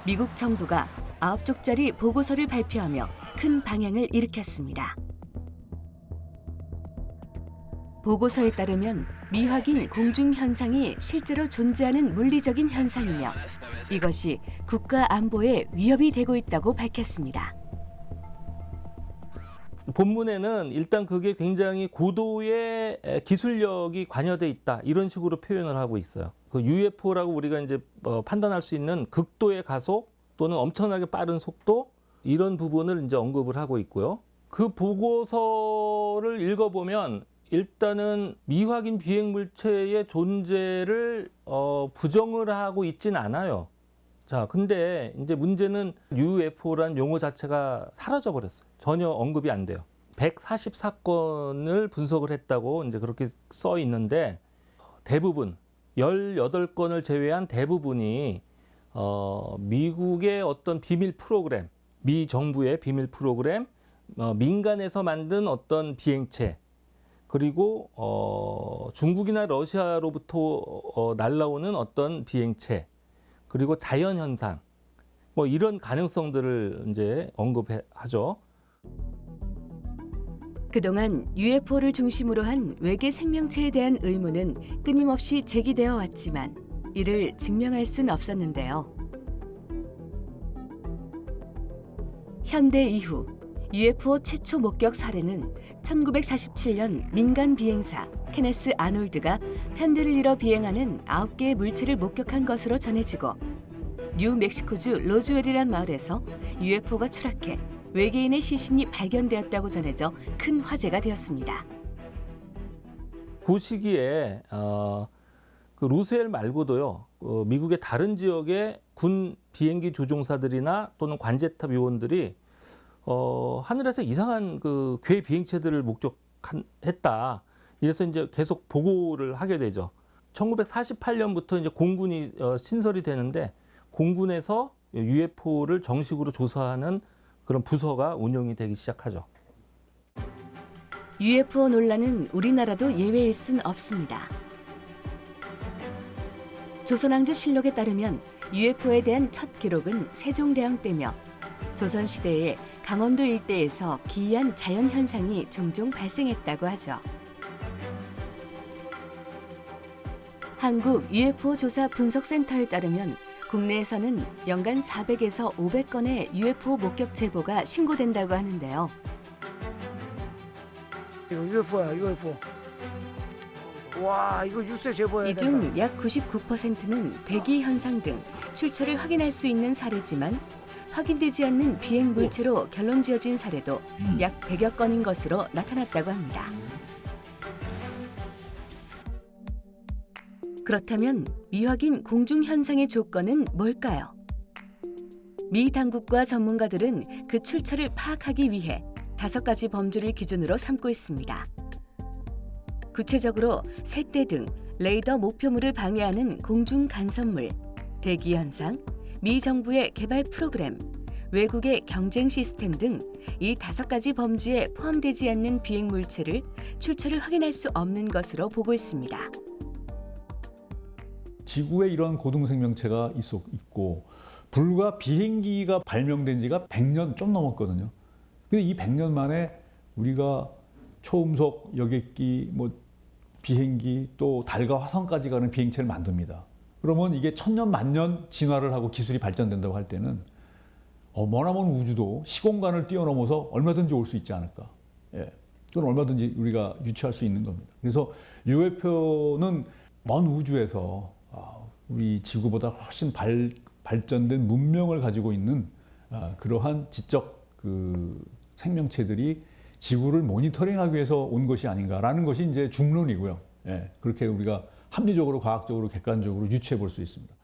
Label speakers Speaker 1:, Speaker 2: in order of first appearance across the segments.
Speaker 1: 미국 정부가 9쪽짜리 보고서를 발표하며 큰 방향을 일으켰습니다. 보고서에 따르면 미확인 공중 현상이 실제로 존재하는 물리적인 현상이며 이것이 국가 안보에 위협이 되고 있다고 밝혔습니다.
Speaker 2: 본문에는 일단 그게 굉장히 고도의 기술력이 관여돼 있다 이런 식으로 표현을 하고 있어요. 그 UFO라고 우리가 이제 판단할 수 있는 극도의 가속 또는 엄청나게 빠른 속도 이런 부분을 이제 언급을 하고 있고요. 그 보고서를 읽어보면 일단은 미확인 비행 물체의 존재를 부정을 하고 있진 않아요. 자, 근데 이제 문제는 UFO란 용어 자체가 사라져 버렸어요. 전혀 언급이 안 돼요. 144건을 분석을 했다고 이제 그렇게 써 있는데 대부분 18건을 제외한 대부분이 미국의 어떤 비밀 프로그램, 미 정부의 비밀 프로그램, 민간에서 만든 어떤 비행체, 그리고 중국이나 러시아로부터 날라오는 어떤 비행체, 그리고 자연 현상, 뭐 이런 가능성들을 이제 언급하죠.
Speaker 1: 그동안 UFO를 중심으로 한 외계 생명체에 대한 의문은 끊임없이 제기되어 왔지만 이를 증명할 순 없었는데요. 현대 이후 UFO 최초 목격 사례는 1947년 민간 비행사 케네스 아놀드가 편대를 이뤄 비행하는 9개의 물체를 목격한 것으로 전해지고 뉴멕시코주 로즈웰이란 마을에서 UFO가 추락해 외계인의 시신이 발견되었다고 전해져 큰 화제가 되었습니다.
Speaker 2: 그 시기에 그 루스웰 말고도요, 미국의 다른 지역의 군 비행기 조종사들이나 또는 관제탑 요원들이 하늘에서 이상한 그 괴 비행체들을 목격했다. 이래서 이제 계속 보고를 하게 되죠. 1948년부터 이제 공군이 신설이 되는데 공군에서 UFO를 정식으로 조사하는 그런 부서가 운영이 되기 시작하죠.
Speaker 1: UFO 논란은 우리나라도 예외일 순 없습니다. 조선왕조 실록에 따르면 UFO에 대한 첫 기록은 세종대왕 때며 조선시대에 강원도 일대에서 기이한 자연현상이 종종 발생했다고 하죠. 한국 UFO 조사 분석센터에 따르면 국내에서는 연간 400에서 500건의 UFO 목격 제보가 신고된다고 하는데요.
Speaker 3: 이거 UFO야, UFO. 와, 이거 뉴스에 제보해야
Speaker 1: 이 중 약 99%는 대기 현상 등 출처를 확인할 수 있는 사례지만 확인되지 않는 비행 물체로 결론 지어진 사례도 약 100여 건인 것으로 나타났다고 합니다. 그렇다면 미확인 공중 현상의 조건은 뭘까요? 미 당국과 전문가들은 그 출처를 파악하기 위해 5가지 범주를 기준으로 삼고 있습니다. 구체적으로 색대 등 레이더 목표물을 방해하는 공중 간섭물, 대기 현상, 미 정부의 개발 프로그램, 외국의 경쟁 시스템 등 이 5가지 범주에 포함되지 않는 비행 물체를 출처를 확인할 수 없는 것으로 보고 있습니다.
Speaker 4: 지구에 이런 고등 생명체가 있고 불과 비행기가 발명된 지가 100년 좀 넘었거든요. 근데 이 100년 만에 우리가 초음속 여객기, 비행기 또 달과 화성까지 가는 비행체를 만듭니다. 그러면 이게 천년 만년 진화를 하고 기술이 발전된다고 할 때는 머나먼 우주도 시공간을 뛰어넘어서 얼마든지 올 수 있지 않을까. 예. 그건 얼마든지 우리가 유추할 수 있는 겁니다. 그래서 UFO는 먼 우주에서 우리 지구보다 훨씬 발전된 문명을 가지고 있는 그러한 지적 생명체들이 지구를 모니터링하기 위해서 온 것이 아닌가라는 것이 이제 중론이고요. 예, 그렇게 우리가 합리적으로, 과학적으로, 객관적으로 유추해 볼 수 있습니다.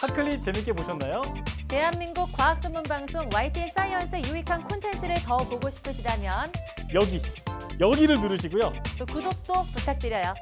Speaker 5: 핫클립 재밌게 보셨나요?
Speaker 6: 대한민국 과학 전문 방송 YTN 사이언스의 유익한 콘텐츠를 더 보고 싶으시다면
Speaker 5: 여기를 누르시고요.
Speaker 6: 또 구독도 부탁드려요.